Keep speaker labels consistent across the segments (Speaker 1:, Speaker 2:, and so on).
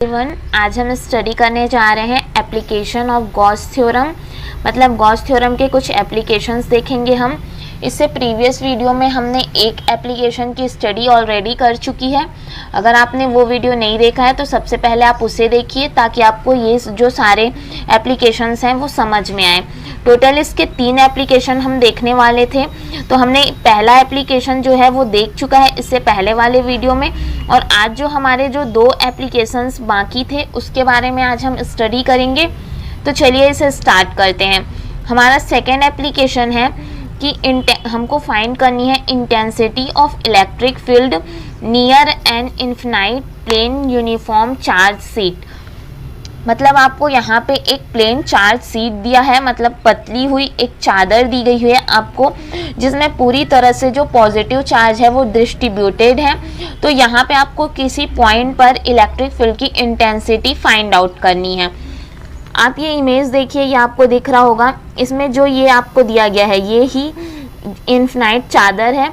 Speaker 1: Everyone, आज हम study करने जा रहे हैं एप्लीकेशन ऑफ गॉस थ्योरम। मतलब गॉस थ्योरम के कुछ एप्लीकेशंस देखेंगे हम। इससे प्रीवियस वीडियो में हमने एक एप्लीकेशन की स्टडी ऑलरेडी कर चुकी है। अगर आपने वो वीडियो नहीं देखा है तो सबसे पहले आप उसे देखिए ताकि आपको ये जो सारे एप्लीकेशंस हैं वो समझ में आए। टोटल इसके 3 एप्लीकेशन हम देखने वाले थे, तो हमने पहला एप्लीकेशन जो है वो देख चुका है इससे पहले वाले वीडियो में, और आज जो हमारे जो 2 एप्लीकेशंस बाकी थे उसके बारे में आज हम स्टडी करेंगे। तो चलिए इसे स्टार्ट करते हैं। हमारा सेकेंड एप्लीकेशन है कि हमको फाइंड करनी है intensity of electric field near an infinite plane uniform charge sheet. मतलब आपको यहाँ पे एक प्लेन चार्ज सीट दिया है, मतलब पतली हुई एक चादर दी गई हुई है आपको, जिसमें पूरी तरह से जो पॉजिटिव चार्ज है वो डिस्ट्रीब्यूटेड है। तो यहाँ पे आपको किसी पॉइंट पर इलेक्ट्रिक फील्ड की इंटेंसिटी फाइंड आउट करनी है। आप ये इमेज देखिए, ये आपको दिख रहा होगा। इसमें जो ये आपको दिया गया है ये ही इन्फिनाइट चादर है,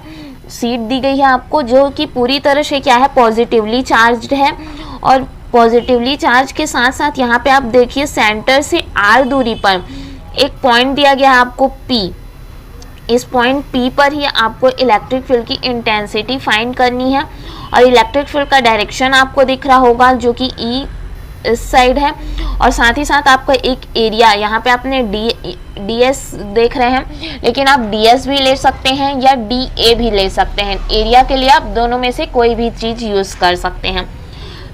Speaker 1: सीट दी गई है आपको, जो कि पूरी तरह से क्या है, पॉजिटिवली चार्ज्ड है। और पॉजिटिवली चार्ज के साथ साथ यहाँ पे आप देखिए सेंटर से r दूरी पर एक पॉइंट दिया गया है आपको P। इस पॉइंट P पर ही आपको इलेक्ट्रिक फील्ड की इंटेंसिटी फाइंड करनी है। और इलेक्ट्रिक फील्ड का डायरेक्शन आपको दिख रहा होगा जो कि E इस साइड है, और साथ ही साथ आपका एक एरिया, यहाँ पे आपने ds देख रहे हैं, लेकिन आप ds भी ले सकते हैं या dA भी ले सकते हैं। एरिया के लिए आप दोनों में से कोई भी चीज़ यूज़ कर सकते हैं।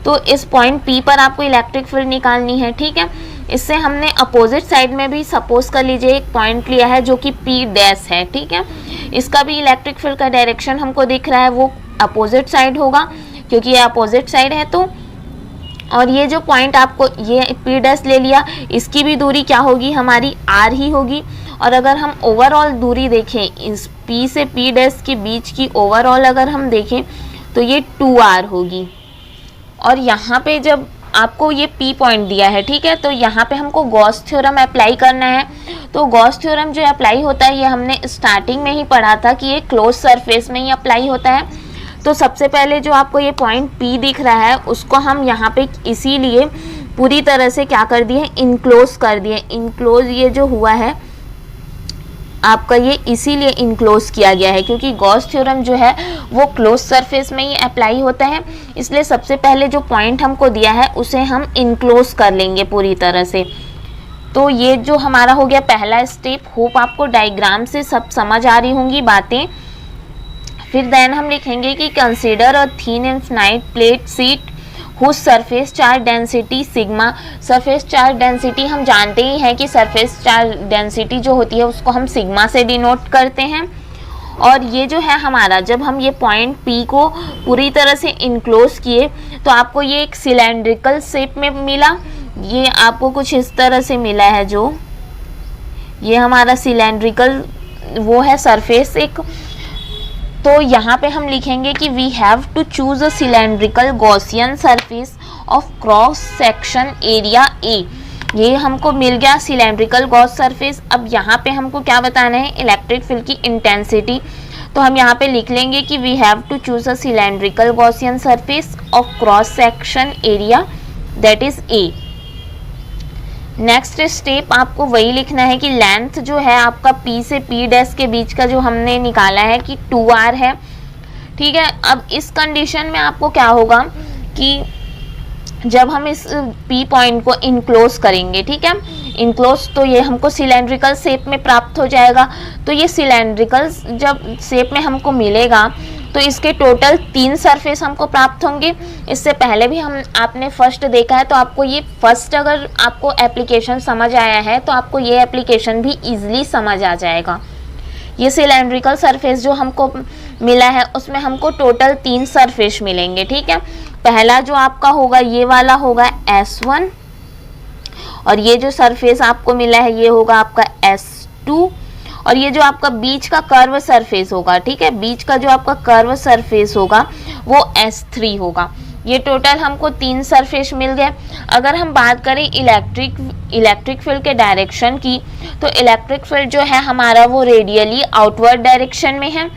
Speaker 1: तो इस पॉइंट P पर आपको इलेक्ट्रिक फील्ड निकालनी है, ठीक है। इससे हमने अपोजिट साइड में भी सपोज कर लीजिए एक पॉइंट लिया है जो कि P डैश है, ठीक है। इसका भी इलेक्ट्रिक फील्ड का डायरेक्शन हमको दिख रहा है, वो अपोजिट साइड होगा क्योंकि ये अपोजिट साइड है। तो और ये जो पॉइंट आपको ये P डैश ले लिया, इसकी भी दूरी क्या होगी, हमारी R ही होगी। और अगर हम ओवरऑल दूरी देखें, इस P से P डैश के बीच की ओवरऑल अगर हम देखें तो ये 2R होगी। और यहाँ पे जब आपको ये P पॉइंट दिया है, ठीक है, तो यहाँ पे हमको गॉस थ्योरम अप्लाई करना है। तो गॉस थ्योरम जो अप्लाई होता है ये हमने स्टार्टिंग में ही पढ़ा था कि ये क्लोज सरफेस में ही अप्लाई होता है। तो सबसे पहले जो आपको ये पॉइंट P दिख रहा है उसको हम यहाँ पे इसीलिए पूरी तरह से क्या कर दिए, इनक्लोज कर दिए। इनक्लोज ये जो हुआ है आपका, ये इसीलिए इनक्लोज किया गया है क्योंकि गॉस थ्योरम जो है वो क्लोज सरफेस में ही अप्लाई होता है। इसलिए सबसे पहले जो पॉइंट हमको दिया है उसे हम इनक्लोज कर लेंगे पूरी तरह से। तो ये जो हमारा हो गया पहला स्टेप। होप आपको डायग्राम से सब समझ आ रही होंगी बातें। फिर देन हम लिखेंगे कि consider a thin infinite plate sheet whose surface charge density sigma. Surface charge density हम जानते ही हैं कि सरफेस चार्ज डेंसिटी जो होती है उसको हम सिग्मा से डिनोट करते हैं। और ये जो है हमारा, जब हम ये पॉइंट P को पूरी तरह से इनक्लोज किए तो आपको ये एक सिलेंड्रिकल शेप में मिला। ये आपको कुछ इस तरह से मिला है, जो ये हमारा सिलेंड्रिकल वो है सरफेस एक। तो यहाँ पे हम लिखेंगे कि we have to choose a cylindrical Gaussian surface of cross section area A। ये हमको मिल गया सिलेंड्रिकल गॉस सरफेस। अब यहाँ पे हमको क्या बताना है, इलेक्ट्रिक फील्ड की इंटेंसिटी। तो हम यहाँ पे लिख लेंगे कि we have to choose a cylindrical Gaussian surface of cross section area that is A। Next step आपको वही लिखना है कि लेंथ जो है आपका P से P डैश के बीच का जो हमने निकाला है कि 2R है, ठीक है। अब इस कंडीशन में आपको क्या होगा कि जब हम इस P पॉइंट को इनक्लोज करेंगे, ठीक है, इनक्लोज, तो ये हमको सिलेंड्रिकल शेप में प्राप्त हो जाएगा। तो ये सिलेंड्रिकल जब शेप में हमको मिलेगा तो इसके टोटल 3 सरफेस हमको प्राप्त होंगे। इससे पहले भी आपने फर्स्ट देखा है, तो आपको ये फर्स्ट अगर आपको एप्लीकेशन समझ आया है तो आपको ये एप्लीकेशन भी इजीली समझ आ जाएगा। ये सिलेंड्रिकल सरफेस जो हमको मिला है उसमें हमको टोटल 3 सरफेस मिलेंगे, ठीक है। पहला जो आपका होगा ये वाला होगा S1, और ये जो सरफेस आपको मिला है ये होगा आपका S2, और ये जो आपका बीच का कर्व सरफेस होगा, ठीक है, बीच का जो आपका कर्व सरफेस होगा वो S3 होगा। ये टोटल हमको 3 सरफेस मिल गए। अगर हम बात करें इलेक्ट्रिक फील्ड के डायरेक्शन की, तो इलेक्ट्रिक फील्ड जो है हमारा वो रेडियली आउटवर्ड डायरेक्शन में है।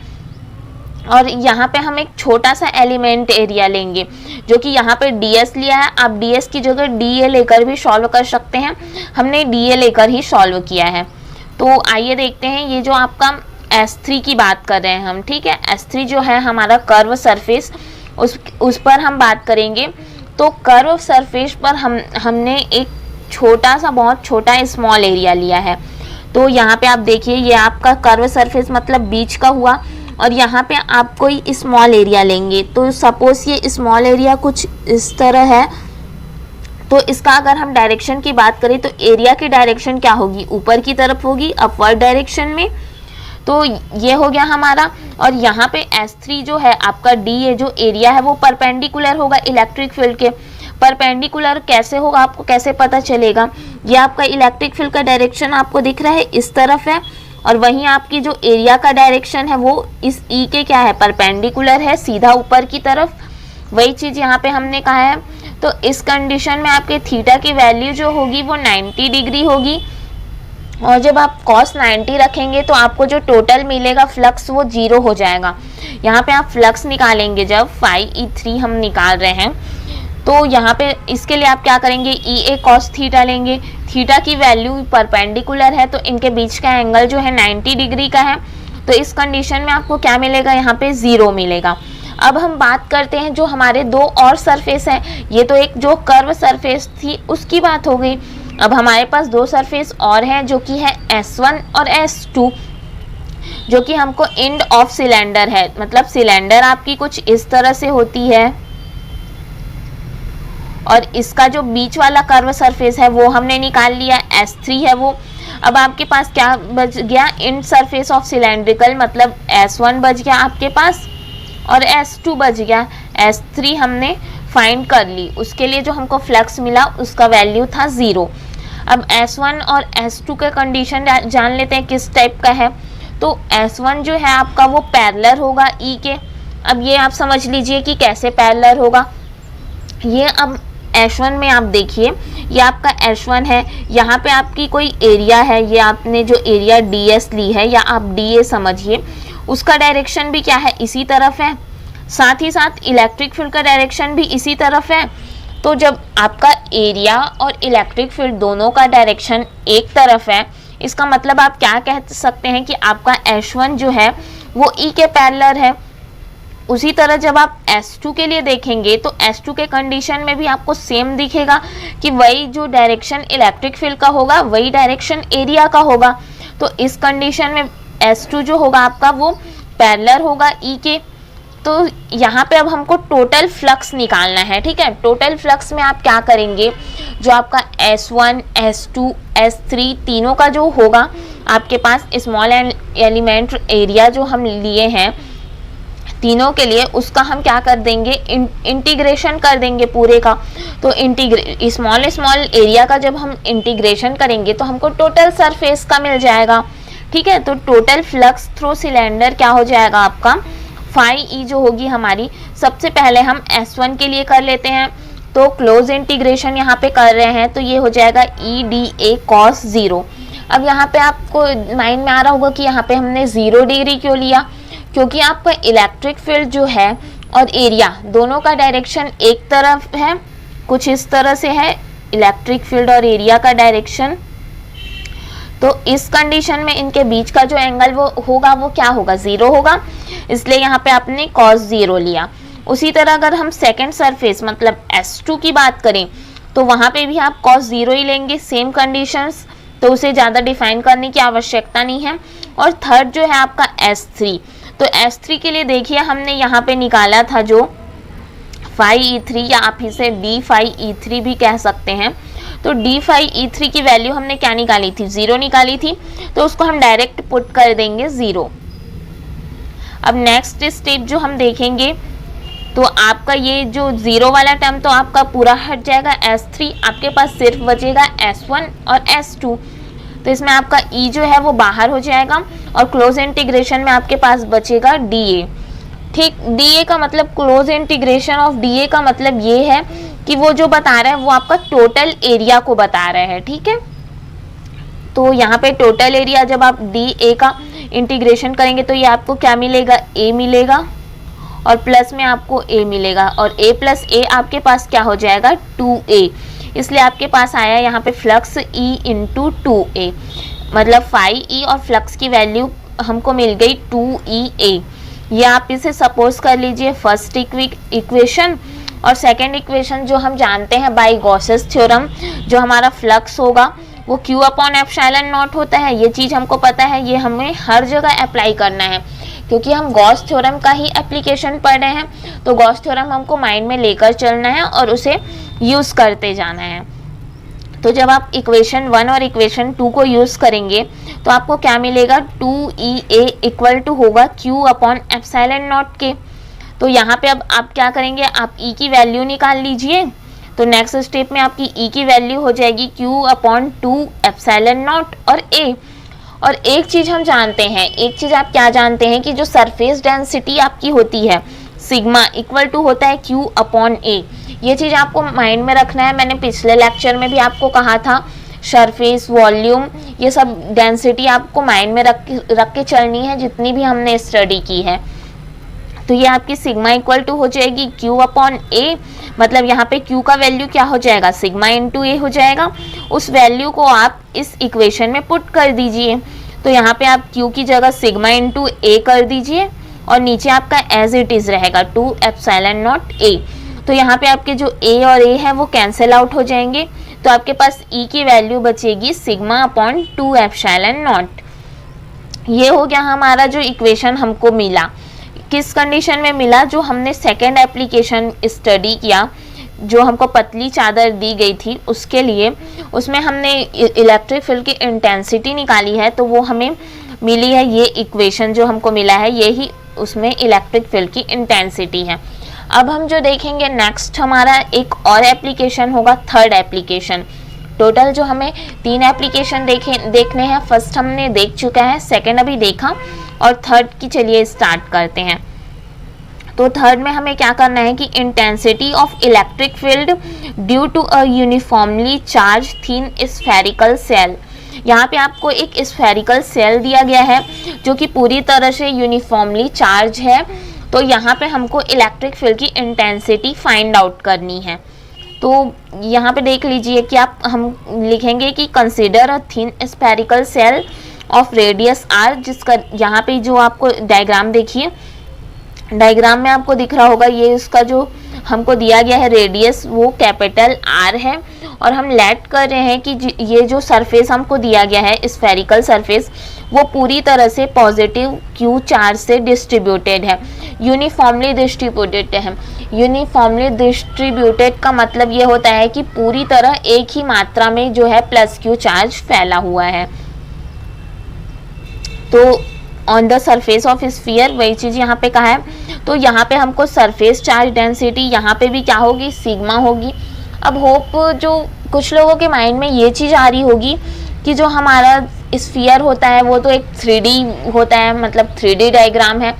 Speaker 1: और यहाँ पे हम एक छोटा सा एलिमेंट एरिया लेंगे, जो कि यहाँ पे ds लिया है। आप ds की जगह dA लेकर भी सॉल्व कर सकते हैं, हमने dA लेकर ही सॉल्व किया है। तो आइए देखते हैं, ये जो आपका S3 की बात कर रहे हैं हम, ठीक है। S3 जो है हमारा कर्व सरफेस, उस पर हम बात करेंगे। तो कर्व सरफेस पर हमने एक छोटा सा, बहुत छोटा स्मॉल एरिया लिया है। तो यहाँ पे आप देखिए, ये आपका कर्व सरफेस मतलब बीच का हुआ, और यहाँ पे आप कोई स्मॉल एरिया लेंगे। तो सपोज ये स्मॉल एरिया कुछ इस तरह है। तो इसका अगर हम डायरेक्शन की बात करें तो एरिया की डायरेक्शन क्या होगी, ऊपर की तरफ होगी, अपवर्ड डायरेक्शन में। तो ये हो गया हमारा। और यहाँ पे S3 जो है आपका DA जो एरिया है वो परपेंडिकुलर होगा इलेक्ट्रिक फील्ड के। परपेंडिकुलर कैसे होगा, आपको कैसे पता चलेगा, ये आपका इलेक्ट्रिक फील्ड का डायरेक्शन आपको दिख रहा है, इस तरफ है, और वहीं आपकी जो एरिया का डायरेक्शन है वो इस E के क्या है, परपेंडिकुलर है, सीधा ऊपर की तरफ। वही चीज़ यहाँ पे हमने कहा है। तो इस कंडीशन में आपके थीटा की वैल्यू जो होगी वो 90 डिग्री होगी, और जब आप cos 90 रखेंगे तो आपको जो टोटल मिलेगा फ्लक्स वो 0 हो जाएगा। यहाँ पे आप फ्लक्स निकालेंगे, जब फाई E3 हम निकाल रहे हैं, तो यहाँ पे इसके लिए आप क्या करेंगे, EA cos थीटा लेंगे। थीटा की वैल्यू परपेंडिकुलर है, तो इनके बीच का एंगल जो है 90 डिग्री का है। तो इस कंडीशन में आपको क्या मिलेगा, यहाँ पे 0 मिलेगा। अब हम बात करते हैं जो हमारे दो और सरफेस हैं। ये तो एक जो कर्व सरफेस थी उसकी बात हो गई। अब हमारे पास दो सरफेस और हैं, जो कि है S1 और S2, जो कि हमको एंड ऑफ सिलेंडर है। मतलब सिलेंडर आपकी कुछ इस तरह से होती है, और इसका जो बीच वाला कर्व सरफेस है वो हमने निकाल लिया, S3 है वो। अब आपके पास क्या बच गया, एंड सरफेस ऑफ सिलेंड्रिकल, मतलब S1 बच गया आपके पास, और S2 बच गया। S3 हमने फाइंड कर ली, उसके लिए जो हमको फ्लक्स मिला उसका वैल्यू था 0। अब S1 और S2 का कंडीशन जान लेते हैं किस टाइप का है। तो S1 जो है आपका वो पैरेलल होगा E के। अब ये आप समझ लीजिए कि कैसे पैरेलल होगा। ये अब S1 में आप देखिए, ये आपका S1 है, यहाँ पे आपकी कोई एरिया है, ये आपने जो एरिया DS ली है, या आप DA समझिए, उसका डायरेक्शन भी क्या है, इसी तरफ है। साथ ही साथ इलेक्ट्रिक फील्ड का डायरेक्शन भी इसी तरफ है। तो जब आपका एरिया और इलेक्ट्रिक फील्ड दोनों का डायरेक्शन एक तरफ है, इसका मतलब आप क्या कह सकते हैं कि आपका S1 जो है वो E के पैरेलल है। उसी तरह जब आप S2 के लिए देखेंगे तो S2 के कंडीशन में भी आपको सेम दिखेगा कि वही जो डायरेक्शन इलेक्ट्रिक फील्ड का होगा वही डायरेक्शन एरिया का होगा। तो इस कंडीशन में S2 जो होगा आपका वो पैरेलल होगा E के। तो यहाँ पे अब हमको टोटल फ्लक्स निकालना है, ठीक है। टोटल फ्लक्स में आप क्या करेंगे, जो आपका S1, S2, S3 तीनों का जो होगा आपके पास स्मॉल एलिमेंट एरिया जो हम लिए हैं तीनों के लिए, उसका हम क्या कर देंगे, इंटीग्रेशन कर देंगे पूरे का। तो स्मॉल स्मॉल एरिया का जब हम इंटीग्रेशन करेंगे तो हमको टोटल सरफेस का मिल जाएगा, ठीक है। तो टोटल फ्लक्स थ्रू सिलेंडर क्या हो जाएगा आपका, फाई E जो होगी हमारी, सबसे पहले हम S1 के लिए कर लेते हैं। तो क्लोज इंटीग्रेशन यहाँ पे कर रहे हैं, तो ये हो जाएगा EDA cos 0। अब यहाँ पे आपको माइंड में आ रहा होगा कि यहाँ पे हमने 0 डिग्री क्यों लिया, क्योंकि आपका इलेक्ट्रिक फील्ड जो है और एरिया दोनों का डायरेक्शन एक तरफ है, कुछ इस तरह से है इलेक्ट्रिक फील्ड और एरिया का डायरेक्शन। तो इस कंडीशन में इनके बीच का जो एंगल वो होगा वो क्या होगा, 0 होगा, इसलिए यहाँ पे आपने cos 0 लिया। उसी तरह अगर हम सेकंड सरफेस मतलब S2 की बात करें तो वहाँ पे भी आप cos 0 ही लेंगे, सेम कंडीशंस, तो उसे ज़्यादा डिफाइन करने की आवश्यकता नहीं है। और थर्ड जो है आपका S3, तो S3 के लिए देखिए हमने यहाँ पे निकाला था जो फाई E3, या आप इसे D फाई E3 भी कह सकते हैं। तो D फाई E3 की वैल्यू हमने क्या निकाली थी, 0 निकाली थी, तो उसको हम डायरेक्ट पुट कर देंगे 0। अब नेक्स्ट स्टेप जो हम देखेंगे तो आपका ये जो 0 वाला टर्म तो आपका पूरा हट जाएगा, S3 आपके पास सिर्फ बचेगा S1 और S2। तो इसमें आपका E जो है वो बाहर हो जाएगा, और क्लोज इंटीग्रेशन में आपके पास बचेगा DA, ठीक। DA का मतलब क्लोज इंटीग्रेशन ऑफ DA का मतलब ये है कि वो जो बता रहा है वो आपका टोटल एरिया को बता रहा है, ठीक है। तो यहाँ पे टोटल एरिया जब आप DA का इंटीग्रेशन करेंगे तो ये आपको क्या मिलेगा, A मिलेगा, और प्लस में आपको a मिलेगा, और a प्लस a आपके पास क्या हो जाएगा 2a, इसलिए आपके पास आया यहाँ पे फ्लक्स E इंटू 2a, मतलब 5e और फ्लक्स की वैल्यू हमको मिल गई 2EA। ये आप इसे सपोज कर लीजिए फर्स्ट इक्वेशन। और सेकेंड इक्वेशन जो हम जानते हैं बाय गॉसेस थ्योरम, जो हमारा फ्लक्स होगा वो Q अपॉन एप्सिलॉन नॉट होता है, ये चीज़ हमको पता है, ये हमें हर जगह अप्लाई करना है क्योंकि हम गॉस थ्योरम का ही एप्लीकेशन पढ़ रहे हैं। तो गॉस थ्योरम हमको माइंड में लेकर चलना है और उसे यूज़ करते जाना है। तो जब आप इक्वेशन 1 और इक्वेशन 2 को यूज़ करेंगे तो आपको क्या मिलेगा 2EA इक्वल टू होगा Q अपॉन एप्सिलॉन नॉट के। तो यहाँ पे अब आप क्या करेंगे, आप E की वैल्यू निकाल लीजिए। तो नेक्स्ट स्टेप में आपकी E की वैल्यू हो जाएगी Q अपॉन 2 एप्सिलॉन नॉट और A। और एक चीज़ हम जानते हैं, एक चीज़ आप क्या जानते हैं कि जो सरफेस डेंसिटी आपकी होती है सिग्मा इक्वल टू होता है Q अपॉन A। ये चीज़ आपको माइंड में रखना है। मैंने पिछले लेक्चर में भी आपको कहा था सरफेस, वॉल्यूम, ये सब डेंसिटी आपको माइंड में रख के चलनी है जितनी भी हमने स्टडी की है। तो ये आपकी सिग्मा इक्वल टू हो जाएगी Q अपॉन A, मतलब यहाँ पे Q का वैल्यू क्या हो जाएगा सिग्मा इंटू A हो जाएगा। उस वैल्यू को आप इस इक्वेशन में पुट कर दीजिए। तो यहाँ पे आप Q की जगह सिग्मा इंटू A कर दीजिए और नीचे आपका एज इट इज़ रहेगा 2 एप्सिलॉन नॉट A। तो यहाँ पे आपके जो A और A है वो कैंसिल आउट हो जाएंगे, तो आपके पास E की वैल्यू बचेगी सिग्मा अपॉन 2 एप्सिलॉन नॉट। ये हो गया हमारा जो इक्वेशन हमको मिला। किस कंडीशन में मिला, जो हमने सेकेंड एप्लीकेशन स्टडी किया, जो हमको पतली चादर दी गई थी उसके लिए, उसमें हमने इलेक्ट्रिक फील्ड की इंटेंसिटी निकाली है, तो वो हमें मिली है ये इक्वेशन जो हमको मिला है, यही उसमें इलेक्ट्रिक फील्ड की इंटेंसिटी है। अब हम जो देखेंगे नेक्स्ट हमारा एक और एप्लीकेशन होगा, थर्ड एप्लीकेशन। टोटल जो हमें 3 एप्लीकेशन देखने हैं, फर्स्ट हमने देख चुका है, सेकेंड अभी देखा, और थर्ड की चलिए स्टार्ट करते हैं। तो थर्ड में हमें क्या करना है कि intensity of electric field due to a uniformly charge thin spherical shell. यहाँ पे आपको एक स्फेरिकल सेल दिया गया है जो कि पूरी तरह से यूनिफॉर्मली चार्ज है। तो यहाँ पे हमको इलेक्ट्रिक फील्ड की इंटेंसिटी फाइंड आउट करनी है। तो यहाँ पे देख लीजिए कि हम लिखेंगे कि consider a thin spherical cell of radius r, जिसका यहाँ पे जो आपको डायग्राम देखिए, डायग्राम में आपको दिख रहा होगा ये उसका जो हमको दिया गया है रेडियस वो कैपिटल R है, और हम लेट कर रहे हैं कि ये जो सरफेस हमको दिया गया है स्फेरिकल सरफेस वो पूरी तरह से पॉजिटिव Q चार्ज से डिस्ट्रीब्यूटेड है, यूनिफॉर्मली डिस्ट्रीब्यूटेड है। यूनिफॉर्मली डिस्ट्रीब्यूटेड का मतलब ये होता है कि पूरी तरह एक ही मात्रा में जो है प्लस Q चार्ज फैला हुआ है। तो on the surface of sphere, वही चीज़ यहाँ पे कहा है। तो यहाँ पे हमको सरफेस चार्ज डेंसिटी यहाँ पे भी क्या होगी, सिग्मा होगी। अब होप जो कुछ लोगों के माइंड में ये चीज़ आ रही होगी कि जो हमारा स्फीयर होता है वो तो एक 3D होता है, मतलब 3D डायग्राम है,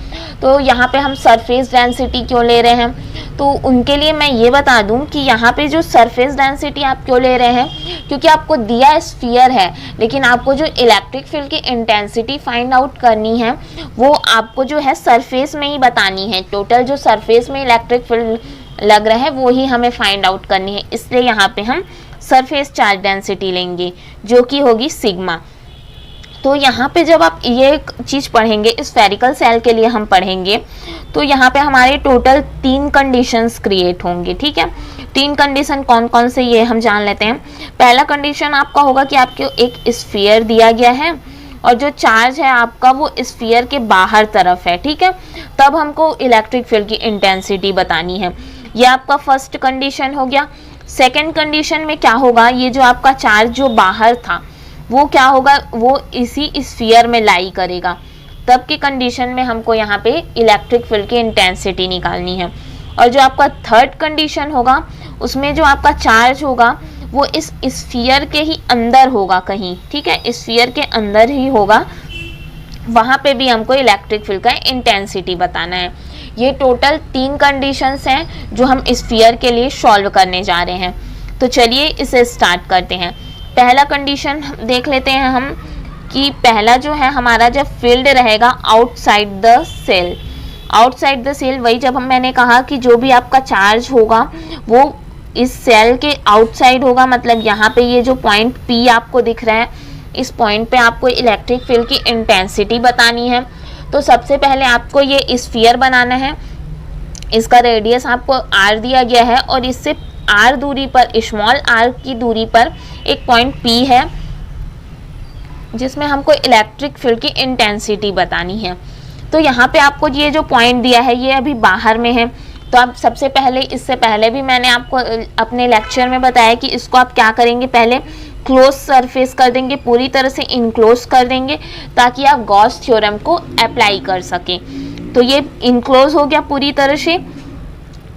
Speaker 1: तो यहाँ पे हम सरफेस डेंसिटी क्यों ले रहे हैं। तो उनके लिए मैं ये बता दूं कि यहाँ पे जो सरफेस डेंसिटी आप क्यों ले रहे हैं, क्योंकि आपको दिया स्फीयर है, लेकिन आपको जो इलेक्ट्रिक फील्ड की इंटेंसिटी फाइंड आउट करनी है वो आपको जो है सरफेस में ही बतानी है। टोटल जो सरफेस में इलेक्ट्रिक फील्ड लग रहा है वो ही हमें फाइंड आउट करनी है, इसलिए यहाँ पे हम सरफेस चार्ज डेंसिटी लेंगे जो कि होगी सिग्मा। तो यहाँ पे जब आप ये चीज़ पढ़ेंगे, स्फेरिकल सेल के लिए हम पढ़ेंगे, तो यहाँ पे हमारे टोटल 3 कंडीशंस क्रिएट होंगे। ठीक है, 3 कंडीशन कौन कौन से ये हम जान लेते हैं। पहला कंडीशन आपका होगा कि आपको एक स्फीयर दिया गया है और जो चार्ज है आपका वो स्फीयर के बाहर तरफ है। ठीक है, तब हमको इलेक्ट्रिक फील्ड की इंटेंसिटी बतानी है। ये आपका फर्स्ट कंडीशन हो गया। सेकेंड कंडीशन में क्या होगा, ये जो आपका चार्ज जो बाहर था वो क्या होगा, वो इसी स्फीयर में लाई करेगा। तब की कंडीशन में हमको यहाँ पे इलेक्ट्रिक फील्ड की इंटेंसिटी निकालनी है। और जो आपका थर्ड कंडीशन होगा उसमें जो आपका चार्ज होगा वो इस स्फीयर के ही अंदर होगा कहीं। ठीक है, स्फीयर के अंदर ही होगा, वहाँ पे भी हमको इलेक्ट्रिक फील्ड का इंटेंसिटी बताना है। ये टोटल 3 कंडीशंस हैं जो हम स्फीयर के लिए सॉल्व करने जा रहे हैं। तो चलिए इसे स्टार्ट करते हैं। पहला कंडीशन देख लेते हैं हम कि पहला जो है हमारा जब फील्ड रहेगा outside the shell, outside the shell, वही जब मैंने कहा कि जो भी आपका चार्ज होगा वो इस सेल के आउटसाइड होगा, मतलब यहाँ पे ये जो पॉइंट P आपको दिख रहा है, इस पॉइंट पे आपको इलेक्ट्रिक फील्ड की इंटेंसिटी बतानी है। तो सबसे पहले आपको ये स्फीयर बनाना है, इसका रेडियस आपको r दिया गया है और इससे r दूरी पर, स्मॉल r की दूरी पर एक पॉइंट P है जिसमें हमको इलेक्ट्रिक फील्ड की इंटेंसिटी बतानी है। तो यहाँ पे आपको ये जो पॉइंट दिया है ये अभी बाहर में है, तो आप सबसे पहले, इससे पहले भी मैंने आपको अपने लेक्चर में बताया कि इसको आप क्या करेंगे, पहले क्लोज सरफेस कर देंगे, पूरी तरह से इनक्लोज कर देंगे ताकि आप गॉस थ्योरम को अप्लाई कर सकें। तो ये इनक्लोज हो गया पूरी तरह से।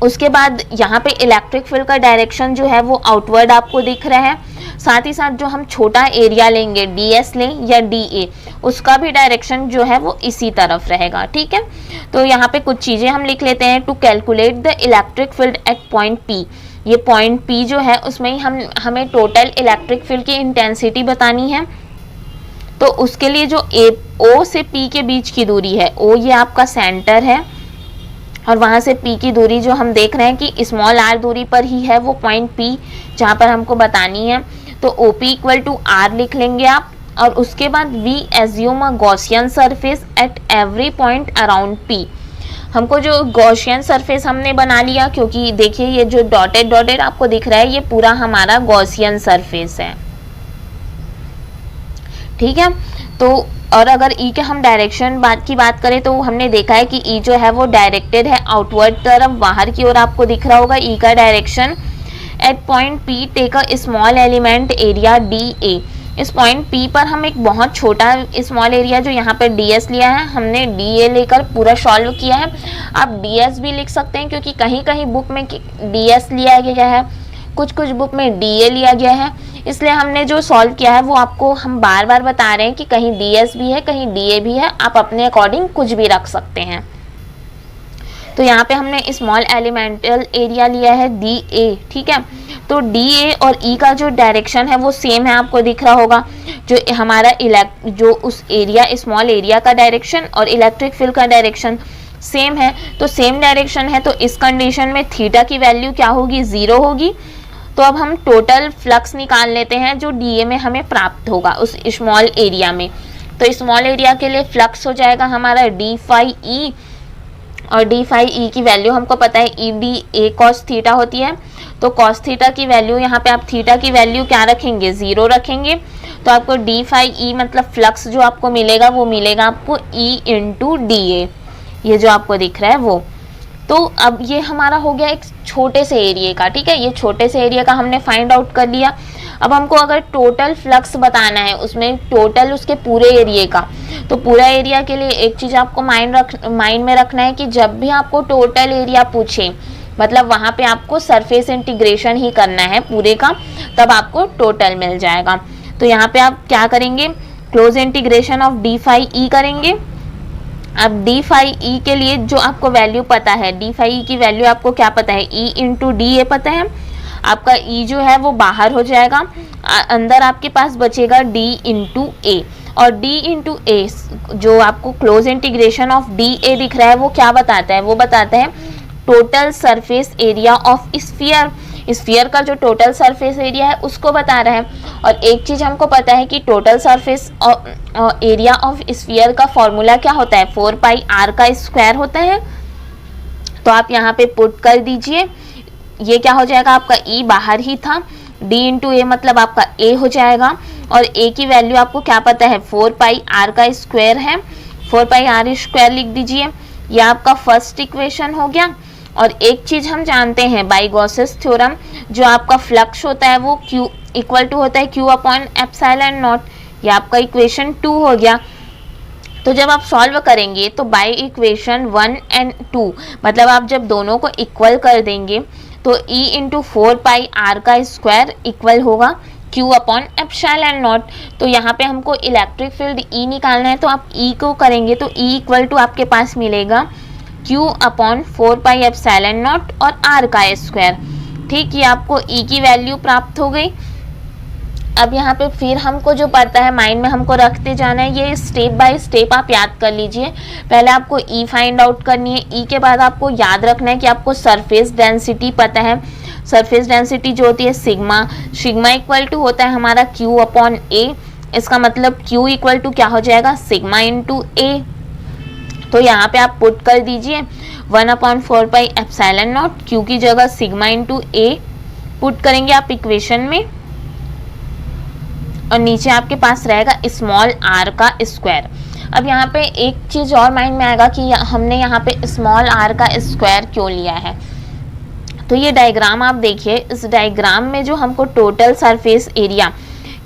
Speaker 1: उसके बाद यहाँ पे इलेक्ट्रिक फील्ड का डायरेक्शन जो है वो आउटवर्ड आपको दिख रहा है, साथ ही साथ जो हम छोटा एरिया लेंगे, ds लें या dA, उसका भी डायरेक्शन जो है वो इसी तरफ रहेगा, ठीक है। तो यहाँ पे कुछ चीज़ें हम लिख लेते हैं। To calculate the electric field at point P, ये पॉइंट P जो है उसमें ही हमें टोटल इलेक्ट्रिक फील्ड की इंटेंसिटी बतानी है। तो उसके लिए जो O से P के बीच की दूरी है, O ये आपका सेंटर है और वहाँ से P की दूरी जो हम देख रहे हैं कि स्मॉल r दूरी पर ही है वो पॉइंट P जहाँ पर हमको बतानी है। तो OP इक्वल टू R लिख लेंगे आप, और उसके बाद we assume a Gaussian surface at every point around P। हमको जो गॉसियन सरफेस हमने बना लिया, क्योंकि देखिए ये जो डॉटेड डॉटेड आपको दिख रहा है ये पूरा हमारा गॉसियन सरफेस है, ठीक है। तो और अगर E के हम डायरेक्शन की बात करें तो हमने देखा है कि E जो है वो डायरेक्टेड है आउटवर्ड तरफ, बाहर की ओर आपको दिख रहा होगा E का direction. At point P take a small element area dA। इस पॉइंट P पर हम एक बहुत छोटा स्मॉल एरिया जो यहाँ पर ds लिया है, हमने dA लेकर पूरा सॉल्व किया है। आप ds भी लिख सकते हैं क्योंकि कहीं कहीं बुक में ds लिया गया है, कुछ कुछ बुक में dA लिया गया है, इसलिए हमने जो सॉल्व किया है वो आपको हम बार बार बता रहे हैं कि कहीं ds भी है, कहीं dA भी है, आप अपने अकॉर्डिंग कुछ भी रख सकते हैं। तो यहाँ पे हमने स्मॉल एलिमेंटल एरिया लिया है dA, ठीक है। तो dA और E का जो डायरेक्शन है वो सेम है, आपको दिख रहा होगा। जो हमारा जो उस एरिया, स्मॉल एरिया का डायरेक्शन और इलेक्ट्रिक फील्ड का डायरेक्शन सेम है, तो सेम डायरेक्शन है, तो इस कंडीशन में थीटा की वैल्यू क्या होगी, 0 होगी। तो अब हम टोटल फ्लक्स निकाल लेते हैं जो dA में हमें प्राप्त होगा उस स्मॉल एरिया में। तो स्मॉल एरिया के लिए फ्लक्स हो जाएगा हमारा d phi E, और d phi E की वैल्यू हमको पता है E dA cos थीटा होती है। तो cos थीटा की वैल्यू, यहाँ पे आप थीटा की वैल्यू क्या रखेंगे, 0 रखेंगे। तो आपको d phi E मतलब फ्लक्स जो आपको मिलेगा वो मिलेगा आपको E इंटू dA, ये जो आपको दिख रहा है वो। तो अब ये हमारा हो गया एक छोटे से एरिया का, ठीक है। ये छोटे से एरिया का हमने फाइंड आउट कर लिया। अब हमको अगर टोटल फ्लक्स बताना है, उसमें टोटल उसके पूरे एरिया का, तो पूरा एरिया के लिए एक चीज़ आपको माइंड में रखना है कि जब भी आपको टोटल एरिया पूछे, मतलब वहाँ पे आपको सरफेस इंटीग्रेशन ही करना है पूरे का, तब आपको टोटल मिल जाएगा। तो यहाँ पे आप क्या करेंगे, close integration of d phi E करेंगे। अब d phi E के लिए जो आपको वैल्यू पता है, d phi E की वैल्यू आपको क्या पता है, E इंटू dA पता है। आपका E जो है वो बाहर हो जाएगा, अंदर आपके पास बचेगा d इंटू A, और d इंटू A जो आपको क्लोज इंटीग्रेशन ऑफ dA दिख रहा है वो क्या बताता है, वो बताता है total surface area of sphere. Sphere का जो टोटल सरफेस एरिया है उसको बता रहा है। और एक चीज़ हमको पता है कि total surface area of sphere का फॉर्मूला क्या होता है, 4 पाई r का स्क्वायर होता है। तो आप यहाँ पे पुट कर दीजिए, ये क्या हो जाएगा, आपका E बाहर ही था, d इंटू A मतलब आपका A हो जाएगा, और A की वैल्यू आपको क्या पता है, 4 पाई r का स्क्वायर है, 4 पाई r स्क्वायर लिख दीजिए। यह आपका फर्स्ट इक्वेशन हो गया। और एक चीज़ हम जानते हैं बाय गॉसेस थ्योरम, जो आपका फ्लक्स होता है वो Q इक्वल टू होता है Q अपॉन एप्सिलॉन नॉट, ये आपका इक्वेशन 2 हो गया। तो जब आप सॉल्व करेंगे तो बाय इक्वेशन 1 एंड 2 मतलब आप जब दोनों को इक्वल कर देंगे तो E इंटू 4 पाई r का स्क्वायर इक्वल होगा Q अपॉन एप्सिलॉन नॉट। तो यहाँ पे हमको इलेक्ट्रिक फील्ड E निकालना है, तो आप E को करेंगे तो E इक्वल टू आपके पास मिलेगा Q upon 4 pi epsilon not और r का स्क्वायर। ठीक, ये आपको E की वैल्यू प्राप्त हो गई। अब यहाँ पे फिर हमको जो पता है माइंड में हमको रखते जाना है, ये स्टेप बाय स्टेप आप याद कर लीजिए। पहले आपको ई फाइंड आउट करनी है, ई के बाद आपको याद रखना है कि आपको सरफेस डेंसिटी पता है। सरफेस डेंसिटी जो होती है सिग्मा, सिग्मा इक्वल टू होता है हमारा क्यू अपॉन ए। इसका मतलब क्यू इक्वल टू क्या हो जाएगा, सिग्मा इंटू ए। तो यहाँ पे आप पुट कर दीजिए 1/4 पाई एप्सिलॉन नॉट, क्यू की जगह सिग्मा इंटू ए पुट करेंगे आप इक्वेशन में, और नीचे आपके पास रहेगा स्मॉल आर का स्क्वायर। अब यहाँ पे एक चीज़ और माइंड में आएगा कि हमने यहाँ पे स्मॉल आर का स्क्वायर क्यों लिया है। तो ये डायग्राम आप देखिए, इस डायग्राम में जो हमको टोटल सरफेस एरिया,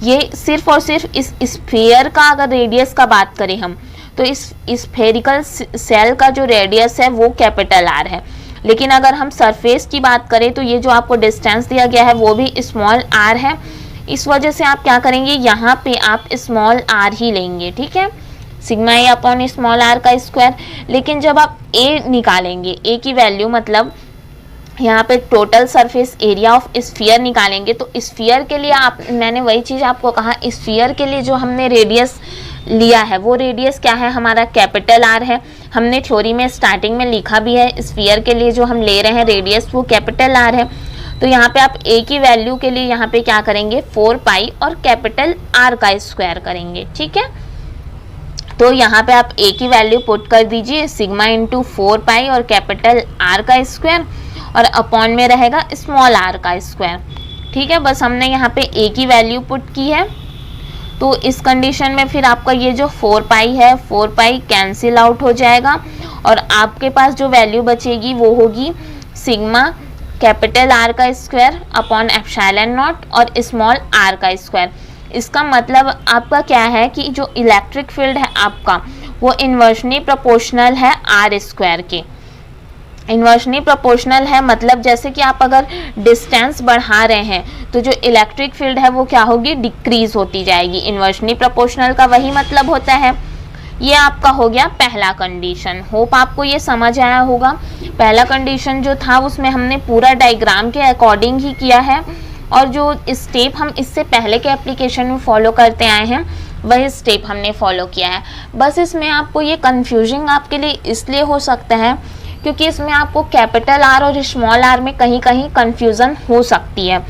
Speaker 1: ये सिर्फ और सिर्फ इस स्फीयर का अगर रेडियस का बात करें हम, तो इस स्फेरिकल सेल का जो रेडियस है वो कैपिटल आर है। लेकिन अगर हम सरफेस की बात करें तो ये जो आपको डिस्टेंस दिया गया है वो भी स्मॉल आर है। इस वजह से आप क्या करेंगे, यहाँ पे आप स्मॉल आर ही लेंगे, ठीक है, sigma A upon small r का स्क्वायर। लेकिन जब आप ए निकालेंगे, ए की वैल्यू मतलब यहाँ पे total surface area of sphere निकालेंगे, तो स्फीयर के लिए आप, मैंने वही चीज़ आपको कहा, स्फीयर के लिए जो हमने रेडियस लिया है वो रेडियस क्या है हमारा, कैपिटल आर है। हमने थ्योरी में स्टार्टिंग में लिखा भी है, स्फीयर के लिए जो हम ले रहे हैं रेडियस वो कैपिटल आर है। तो यहाँ पे आप ए की वैल्यू के लिए यहाँ पे क्या करेंगे, 4 पाई और कैपिटल आर का स्क्वायर करेंगे, ठीक है। तो यहाँ पे आप ए की वैल्यू पुट कर दीजिए सिग्मा इंटू 4 पाई और कैपिटल आर का स्क्वायर, और अपॉन में रहेगा स्मॉल आर का स्क्वायर, ठीक है। बस हमने यहाँ पे ए की वैल्यू पुट की है। तो इस कंडीशन में फिर आपका ये जो 4 पाई है, 4 पाई कैंसिल आउट हो जाएगा, और आपके पास जो वैल्यू बचेगी वो होगी सिग्मा कैपिटल आर का स्क्वायर अपॉन एप्सिलॉन नॉट और स्मॉल आर का स्क्वायर। इसका मतलब आपका क्या है कि जो इलेक्ट्रिक फील्ड है आपका वो इन्वर्सली प्रोपोर्शनल है आर स्क्वायर के। इन्वर्सली प्रोपोर्शनल है मतलब जैसे कि आप अगर डिस्टेंस बढ़ा रहे हैं तो जो इलेक्ट्रिक फील्ड है वो क्या होगी, डिक्रीज होती जाएगी। इन्वर्सली प्रोपोर्शनल का वही मतलब होता है। ये आपका हो गया पहला कंडीशन। होप आपको ये समझ आया होगा। पहला कंडीशन जो था उसमें हमने पूरा डायग्राम के अकॉर्डिंग ही किया है, और जो स्टेप हम इससे पहले के एप्लीकेशन में फॉलो करते आए हैं वही स्टेप हमने फॉलो किया है। बस इसमें आपको ये कंफ्यूजिंग आपके लिए इसलिए हो सकता है क्योंकि इसमें आपको कैपिटल आर और स्मॉल आर में कहीं कहीं कंफ्यूजन हो सकती है।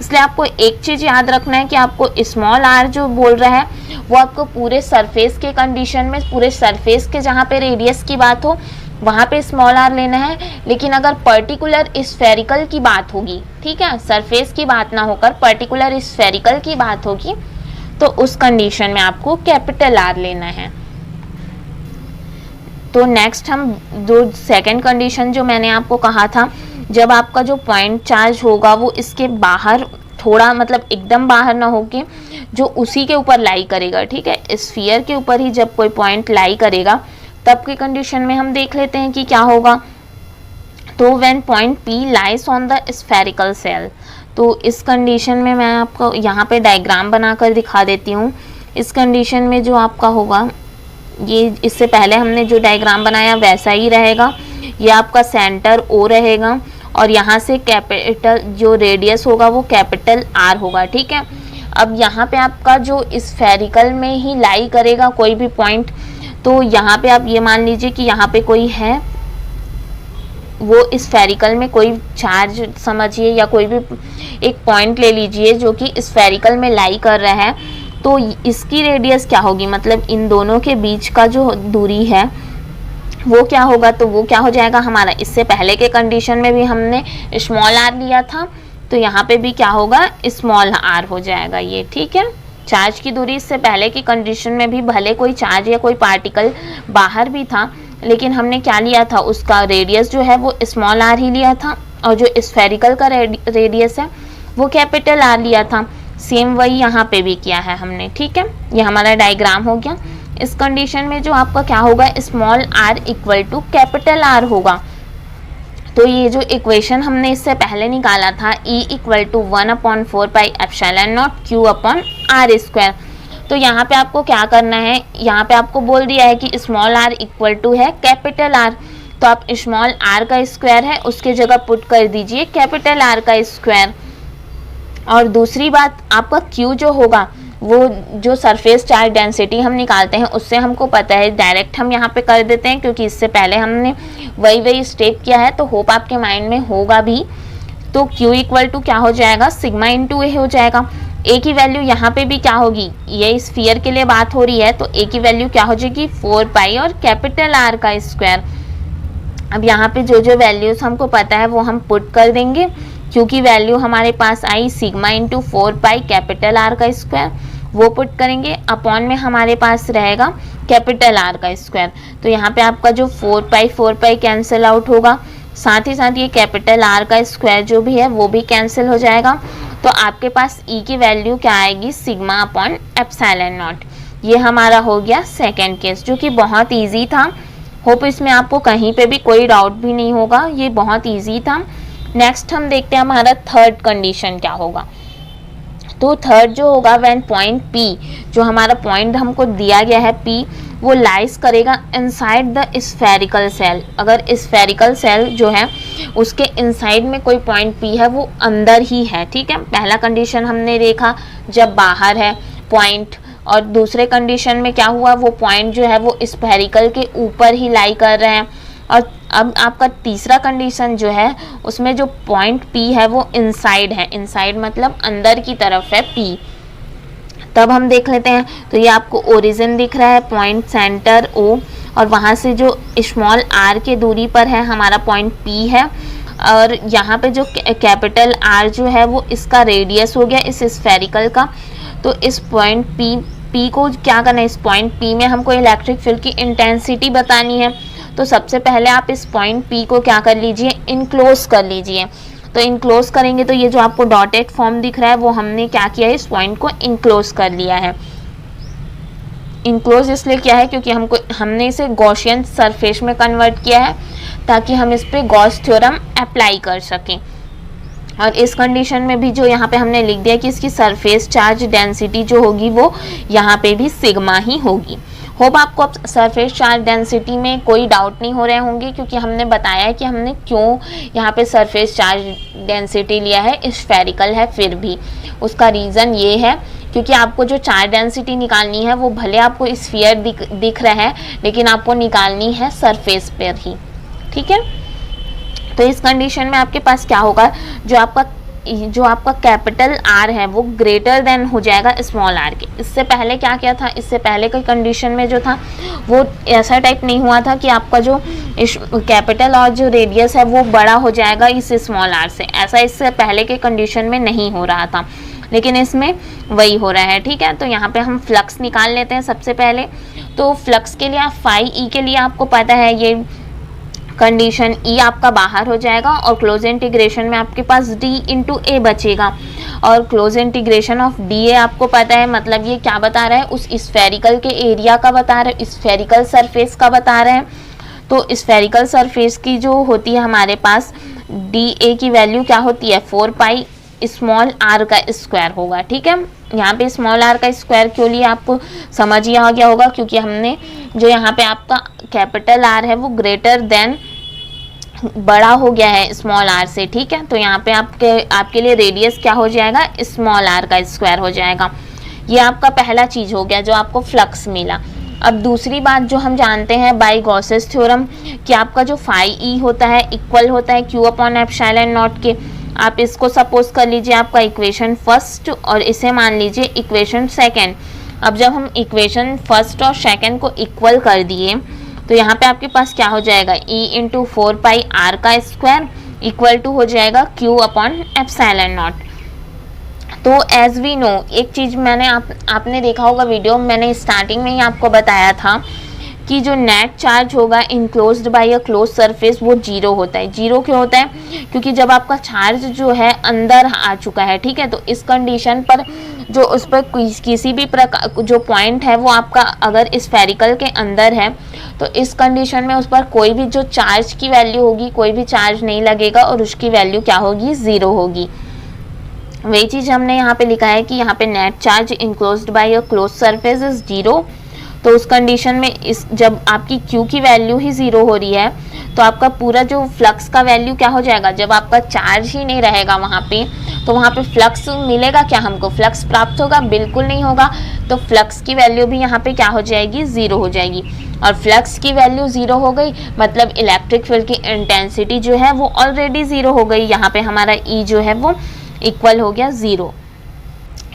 Speaker 1: इसलिए आपको एक चीज़ याद रखना है कि आपको स्मॉल आर जो बोल रहा है वो आपको पूरे सरफेस के कंडीशन में, पूरे सरफेस के जहाँ पे रेडियस की बात हो वहाँ पे स्मॉल आर लेना है। लेकिन अगर पर्टिकुलर स्फेरिकल की बात होगी, ठीक है, सरफेस की बात ना होकर पर्टिकुलर स्फेरिकल की बात होगी, तो उस कंडीशन में आपको कैपिटल आर लेना है। तो नेक्स्ट हम जो सेकंड कंडीशन जो मैंने आपको कहा था, जब आपका जो पॉइंट चार्ज होगा वो इसके बाहर थोड़ा, मतलब एकदम बाहर ना होके जो उसी के ऊपर लाई करेगा, ठीक है, स्फीयर के ऊपर ही जब कोई पॉइंट लाई करेगा तब की कंडीशन में हम देख लेते हैं कि क्या होगा। तो when point P lies on the spherical shell, तो इस कंडीशन में मैं आपको यहाँ पे डायग्राम बनाकर दिखा देती हूँ। इस कंडीशन में जो आपका होगा, ये इससे पहले हमने जो डायग्राम बनाया वैसा ही रहेगा। ये आपका सेंटर ओ रहेगा और यहाँ से कैपिटल जो रेडियस होगा वो कैपिटल आर होगा, ठीक है। अब यहाँ पे आपका जो स्फेरिकल में ही लाई करेगा कोई भी पॉइंट, तो यहाँ पे आप ये मान लीजिए कि यहाँ पे कोई है, वो स्फेरिकल में कोई चार्ज समझिए या कोई भी एक पॉइंट ले लीजिए जो कि स्फेरिकल में लाई कर रहा है, तो इसकी रेडियस क्या होगी, मतलब इन दोनों के बीच का जो दूरी है वो क्या होगा, तो वो क्या हो जाएगा हमारा, इससे पहले के कंडीशन में भी हमने स्मॉल आर लिया था, तो यहाँ पे भी क्या होगा, स्मॉल आर हो जाएगा ये, ठीक है। चार्ज की दूरी इससे पहले की कंडीशन में भी भले कोई चार्ज या कोई पार्टिकल बाहर भी था, लेकिन हमने क्या लिया था, उसका रेडियस जो है वो स्मॉल आर ही लिया था, और जो स्फेरिकल का रेडियस है वो कैपिटल आर लिया था। सेम वही यहाँ पे भी किया है हमने, ठीक है। ये हमारा डायग्राम हो गया। इस कंडीशन में जो आपका क्या होगा, small r equal to capital R होगा। तो ये जो इक्वेशन हमने इससे पहले निकाला था, E equal to 1/4 pi epsilon naught Q upon r square, तो यहाँ पे आपको क्या करना है, यहाँ पे आपको बोल दिया है कि स्मॉल आर इक्वल टू है कैपिटल आर, तो आप स्मॉल आर का स्क्वायर है उसके जगह पुट कर दीजिए कैपिटल आर का स्क्वायर। और दूसरी बात, आपका Q जो होगा वो जो सरफेस चार्ज डेंसिटी हम निकालते हैं उससे हमको पता है, डायरेक्ट हम यहाँ पे कर देते हैं क्योंकि इससे पहले हमने वही स्टेप किया है, तो होप आपके माइंड में होगा भी। तो Q इक्वल टू क्या हो जाएगा, सिग्मा इंटू ए हो जाएगा। ए की वैल्यू यहाँ पे भी क्या होगी, ये स्फीयर के लिए बात हो रही है, तो ए की वैल्यू क्या हो जाएगी 4 पाई और कैपिटल आर का स्क्वायर। अब यहाँ पे जो जो वैल्यूज हमको पता है वो हम पुट कर देंगे, क्योंकि वैल्यू हमारे पास I sigma into 4 pi capital R का स्क्वायर, वो पुट करेंगे। अपॉन में हमारे पास रहेगा कैपिटल आर का स्क्वायर, तो यहाँ पे आपका जो 4 पाई कैंसिल आउट होगा, साथ ही साथ ये कैपिटल आर का स्क्वायर जो भी है वो भी कैंसिल हो जाएगा। तो आपके पास ई की वैल्यू क्या आएगी, सिग्मा अपॉन एप्सिलॉन नॉट। ये हमारा हो गया सेकेंड केस, जो कि बहुत ईजी था। होप इसमें आपको कहीं पे भी कोई डाउट भी नहीं होगा, ये बहुत ईजी था। नेक्स्ट हम देखते हैं हमारा थर्ड कंडीशन क्या होगा। तो थर्ड जो होगा, व्हेन पॉइंट P, जो हमारा पॉइंट हमको दिया गया है P, वो लाइज करेगा इनसाइड द स्फेरिकल सेल। अगर स्फेरिकल सेल जो है उसके इनसाइड में कोई पॉइंट P है, वो अंदर ही है, ठीक है। पहला कंडीशन हमने देखा जब बाहर है पॉइंट, और दूसरे कंडीशन में क्या हुआ, वो पॉइंट जो है वो स्फेरिकल के ऊपर ही लाई कर रहे हैं। और अब आपका तीसरा कंडीशन जो है उसमें जो पॉइंट P है वो इनसाइड है, इनसाइड मतलब अंदर की तरफ है P। तब हम देख लेते हैं, तो ये आपको ओरिजिन दिख रहा है, पॉइंट सेंटर O, और वहाँ से जो स्मॉल r के दूरी पर है हमारा पॉइंट P है, और यहाँ पे जो कैपिटल R जो है वो इसका रेडियस हो गया इस स्फेरिकल का। तो इस पॉइंट P को क्या करना है, इस पॉइंट P में हमको इलेक्ट्रिक फील्ड की इंटेंसिटी बतानी है। तो सबसे पहले आप इस पॉइंट P को क्या कर लीजिए, इनक्लोज कर लीजिए। तो इनक्लोज करेंगे तो ये जो आपको डॉटेड फॉर्म दिख रहा है वो हमने क्या किया है, इस पॉइंट को इनक्लोज कर लिया है। इनक्लोज इसलिए किया है क्योंकि हमने इसे गॉसियन सरफेस में कन्वर्ट किया है, ताकि हम इस पे गॉस थ्योरम अप्लाई कर सकें। और इस कंडीशन में भी जो यहाँ पे हमने लिख दिया कि इसकी सरफेस चार्ज डेंसिटी जो होगी वो यहाँ पे भी सिग्मा ही होगी। होप आपको अब सरफेस चार्ज डेंसिटी में कोई डाउट नहीं हो रहे होंगे, क्योंकि हमने बताया है कि हमने क्यों यहाँ पे सरफेस चार्ज डेंसिटी लिया है, स्फेरिकल है फिर भी। उसका रीज़न ये है क्योंकि आपको जो चार्ज डेंसिटी निकालनी है वो भले आपको स्फीयर दिख रहा है, लेकिन आपको निकालनी है सरफेस पर ही, ठीक है। तो इस कंडीशन में आपके पास क्या होगा, जो आपका कैपिटल R है वो ग्रेटर देन हो जाएगा स्मॉल r के। इससे पहले क्या किया था, इससे पहले की कंडीशन में जो था वो ऐसा टाइप नहीं हुआ था कि आपका जो कैपिटल और जो रेडियस है वो बड़ा हो जाएगा इस स्मॉल r से, ऐसा इससे पहले के कंडीशन में नहीं हो रहा था, लेकिन इसमें वही हो रहा है, ठीक है। तो यहाँ पे हम फ्लक्स निकाल लेते हैं सबसे पहले। तो फ्लक्स के लिए फाई ई के लिए आपको पता है ये कंडीशन E आपका बाहर हो जाएगा, और क्लोज इंटीग्रेशन में आपके पास D इंटू ए बचेगा, और क्लोज इंटीग्रेशन ऑफ DA आपको पता है, मतलब ये क्या बता रहा है, उस स्फेरिकल के एरिया का बता रहा है, स्फेरिकल सरफेस का बता रहे हैं। तो स्फेरिकल सरफेस की जो होती है हमारे पास DA की वैल्यू क्या होती है, 4 पाई स्मॉल r का स्क्वायर होगा, ठीक है। यहाँ पे स्मॉल r का स्क्वायर क्यों लिया आपको समझ ही आ गया होगा, क्योंकि हमने जो यहाँ पे आपका कैपिटल R है वो ग्रेटर देन बड़ा हो गया है स्मॉल r से, ठीक है। तो यहाँ पे आपके लिए रेडियस क्या हो जाएगा, स्मॉल r का स्क्वायर हो जाएगा। ये आपका पहला चीज़ हो गया जो आपको फ्लक्स मिला। अब दूसरी बात जो हम जानते हैं बाय गॉसेस थ्योरम कि आपका जो फाई ई होता है इक्वल होता है Q अपॉन एप्सिलॉन नॉट के। आप इसको सपोज कर लीजिए आपका इक्वेशन फर्स्ट, और इसे मान लीजिए इक्वेशन सेकेंड। अब जब हम इक्वेशन फर्स्ट और सेकेंड को इक्वल कर दिए तो यहाँ पे आपके पास क्या हो जाएगा, E इंटू 4 पाई R का स्क्वायर इक्वल टू हो जाएगा Q अपॉन एप्सिलॉन नॉट। तो एज वी नो, एक चीज़ मैंने आपने देखा होगा वीडियो, मैंने स्टार्टिंग में ही आपको बताया था कि जो नेट चार्ज होगा enclosed bye a close surface वो जीरो होता है। जीरो क्यों होता है, क्योंकि जब आपका चार्ज जो है अंदर आ चुका है, ठीक है, तो इस कंडीशन पर जो उस पर किसी भी प्रकार जो पॉइंट है वो आपका अगर स्फेरिकल के अंदर है, तो इस कंडीशन में उस पर कोई भी जो चार्ज की वैल्यू होगी, कोई भी चार्ज नहीं लगेगा और उसकी वैल्यू क्या होगी, ज़ीरो होगी। वही चीज़ हमने यहाँ पे लिखा है कि यहाँ पे net charge enclosed bye a close surface is zero. तो उस कंडीशन में इस जब आपकी Q की वैल्यू ही 0 हो रही है तो आपका पूरा जो फ्लक्स का वैल्यू क्या हो जाएगा, जब आपका चार्ज ही नहीं रहेगा वहाँ पे तो वहाँ पे फ्लक्स मिलेगा क्या, हमको फ्लक्स प्राप्त होगा, बिल्कुल नहीं होगा। तो फ्लक्स की वैल्यू भी यहाँ पे क्या हो जाएगी, 0 हो जाएगी। और फ्लक्स की वैल्यू 0 हो गई मतलब इलेक्ट्रिक फील्ड की इंटेंसिटी जो है वो ऑलरेडी 0 हो गई। यहाँ पे हमारा E जो है वो इक्वल हो गया 0।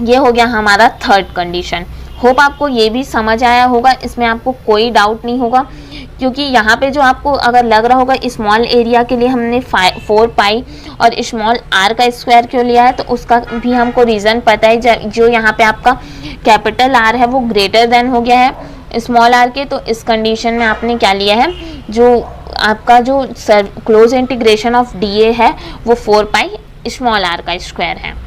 Speaker 1: ये हो गया हमारा थर्ड कंडीशन। होप आपको ये भी समझ आया होगा, इसमें आपको कोई डाउट नहीं होगा, क्योंकि यहाँ पे जो आपको अगर लग रहा होगा स्मॉल एरिया के लिए हमने 4 पाई और स्मॉल r का स्क्वायर क्यों लिया है, तो उसका भी हमको रीज़न पता है। जो यहाँ पे आपका कैपिटल R है वो ग्रेटर देन हो गया है स्मॉल r के, तो इस कंडीशन में आपने क्या लिया है, जो आपका जो क्लोज इंटीग्रेशन ऑफ dA है वो 4 पाई स्मॉल r का स्क्वायर है।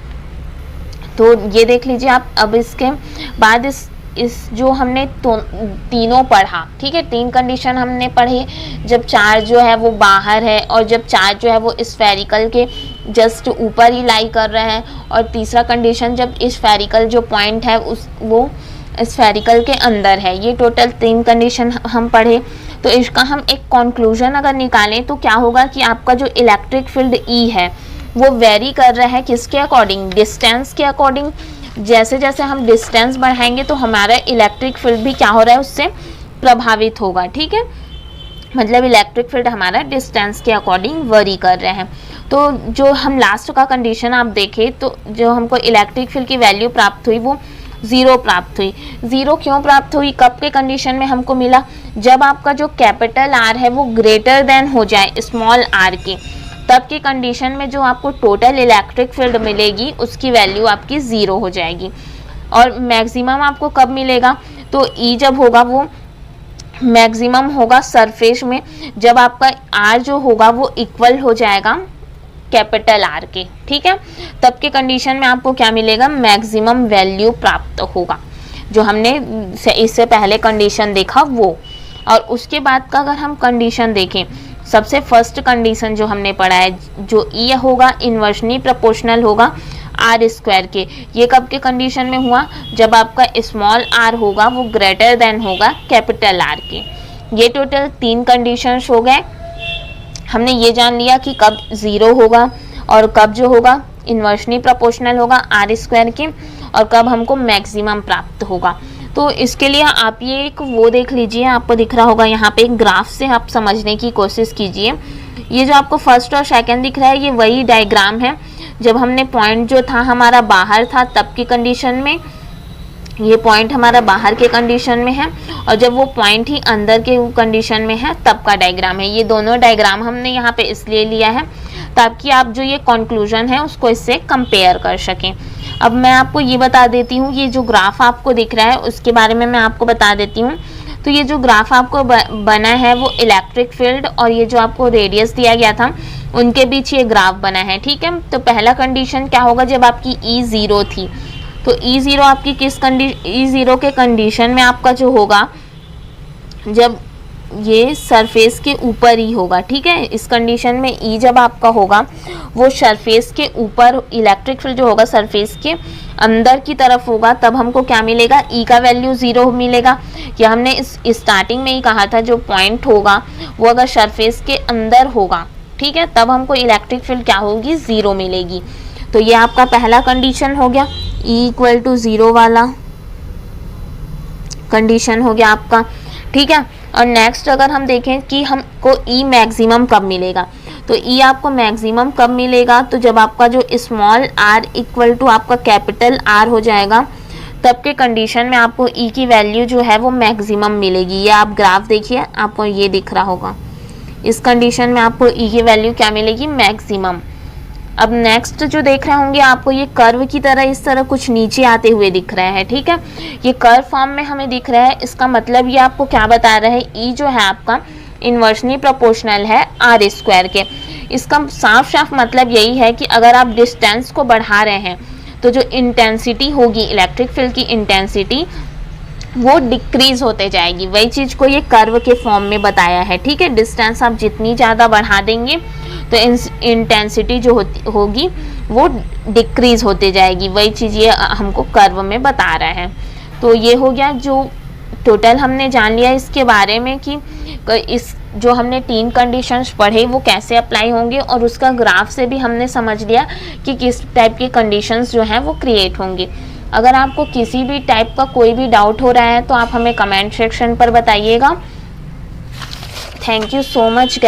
Speaker 1: तो ये देख लीजिए आप। अब इसके बाद इस जो हमने तीनों पढ़ा, ठीक है, 3 कंडीशन हमने पढ़ी, जब चार्ज जो है वो बाहर है और जब चार्ज जो है वो स्फेरिकल के जस्ट ऊपर ही लाई कर रहे हैं, और तीसरा कंडीशन जब स्फेरिकल जो पॉइंट है वो स्फेरिकल के अंदर है। ये टोटल 3 कंडीशन हम पढ़े। तो इसका हम एक कंक्लूजन अगर निकालें तो क्या होगा कि आपका जो इलेक्ट्रिक फील्ड E है वो वेरी कर रहा है किसके अकॉर्डिंग, डिस्टेंस के अकॉर्डिंग। जैसे जैसे हम डिस्टेंस बढ़ाएंगे तो हमारा इलेक्ट्रिक फील्ड भी क्या हो रहा है, उससे प्रभावित होगा, ठीक है। मतलब इलेक्ट्रिक फील्ड हमारा डिस्टेंस के अकॉर्डिंग वेरी कर रहे हैं। तो जो हम लास्ट का कंडीशन आप देखें तो जो हमको इलेक्ट्रिक फील्ड की वैल्यू प्राप्त हुई वो 0 प्राप्त हुई। 0 क्यों प्राप्त हुई, कब के कंडीशन में हमको मिला, जब आपका जो कैपिटल R है वो ग्रेटर देन हो जाए स्मॉल r के, तब की कंडीशन में जो आपको टोटल इलेक्ट्रिक फील्ड मिलेगी उसकी वैल्यू आपकी 0 हो जाएगी। और मैक्सिमम आपको कब मिलेगा, तो E जब होगा वो मैक्सिमम होगा सरफेस में, जब आपका R जो होगा वो इक्वल हो जाएगा कैपिटल R के, ठीक है, तब के कंडीशन में आपको क्या मिलेगा, मैक्सिमम वैल्यू प्राप्त होगा, जो हमने इससे पहले कंडीशन देखा वो। और उसके बाद का अगर हम कंडीशन देखें, सबसे फर्स्ट कंडीशन जो हमने पढ़ा है, जो E होगा इन्वर्सली प्रोपोर्शनल होगा R स्क्वायर के। ये कब के कंडीशन में हुआ, जब आपका स्मॉल r होगा वो ग्रेटर देन होगा कैपिटल R के। ये टोटल 3 कंडीशंस हो गए। हमने ये जान लिया कि कब 0 होगा और कब जो होगा इन्वर्सली प्रोपोर्शनल होगा R स्क्वायर के, और कब हमको मैक्सिमम प्राप्त होगा। तो इसके लिए आप ये एक वो देख लीजिए, आपको दिख रहा होगा यहाँ पे एक ग्राफ से आप समझने की कोशिश कीजिए। ये जो आपको फर्स्ट और सेकंड दिख रहा है ये वही डायग्राम है, जब हमने पॉइंट जो था हमारा बाहर था तब की कंडीशन में, ये पॉइंट हमारा बाहर के कंडीशन में है, और जब वो पॉइंट ही अंदर के कंडीशन में है तब का डायग्राम है। ये दोनों डायग्राम हमने यहाँ पे इसलिए लिया है ताकि आप जो ये कंक्लूजन है उसको इससे कंपेयर कर सकें। अब मैं आपको ये बता देती हूँ, ये जो ग्राफ आपको दिख रहा है उसके बारे में मैं आपको बता देती हूँ। तो ये जो ग्राफ आपको बना है वो इलेक्ट्रिक फील्ड और ये जो आपको रेडियस दिया गया था उनके बीच ये ग्राफ बना है, ठीक है। तो पहला कंडीशन क्या होगा, जब आपकी E 0 थी, तो E 0 आपकी किस E 0 के कंडीशन में आपका जो होगा, जब ये सरफेस के ऊपर ही होगा, ठीक है। इस कंडीशन में E जब आपका होगा वो सरफेस के ऊपर, इलेक्ट्रिक फील्ड जो होगा सरफेस के अंदर की तरफ होगा, तब हमको क्या मिलेगा, E का वैल्यू 0 मिलेगा। या हमने इस स्टार्टिंग में ही कहा था जो पॉइंट होगा वो अगर सरफेस के अंदर होगा, ठीक है, तब हमको इलेक्ट्रिक फील्ड क्या होगी, 0 मिलेगी। तो ये आपका पहला कंडीशन हो गया, E इक्वल टू 0 वाला कंडीशन हो गया आपका, ठीक है। और नेक्स्ट अगर हम देखें कि हमको E मैक्सिमम कब मिलेगा, तो E आपको मैक्सिमम कब मिलेगा, तो जब आपका जो स्मॉल r इक्वल टू आपका कैपिटल R हो जाएगा, तब के कंडीशन में आपको E की वैल्यू जो है वो मैक्सिमम मिलेगी। ये आप ग्राफ देखिए, आपको ये दिख रहा होगा, इस कंडीशन में आपको E की वैल्यू क्या मिलेगी, मैक्सिमम। अब नेक्स्ट जो देख रहे होंगे आपको ये कर्व की तरह इस तरह कुछ नीचे आते हुए दिख रहा है, ठीक है, ये कर्व फॉर्म में हमें दिख रहा है। इसका मतलब ये आपको क्या बता रहा है, E जो है आपका इन्वर्सली प्रोपोर्शनल है R स्क्वायर के। इसका साफ साफ मतलब यही है कि अगर आप डिस्टेंस को बढ़ा रहे हैं तो जो इंटेंसिटी होगी, इलेक्ट्रिक फील्ड की इंटेंसिटी वो डिक्रीज होते जाएगी। वही चीज़ को ये कर्व के फॉर्म में बताया है, ठीक है। डिस्टेंस आप जितनी ज़्यादा बढ़ा देंगे तो इंटेंसिटी जो होगी वो डिक्रीज होते जाएगी। वही चीज़ ये हमको कर्व में बता रहा है। तो ये हो गया जो टोटल हमने जान लिया इसके बारे में कि इस जो हमने 3 कंडीशंस पढ़े वो कैसे अप्लाई होंगे, और उसका ग्राफ से भी हमने समझ लिया कि किस टाइप की कंडीशंस जो हैं वो क्रिएट होंगी। अगर आपको किसी भी टाइप का कोई भी डाउट हो रहा है तो आप हमें कमेंट सेक्शन पर बताइएगा। Thank you so much.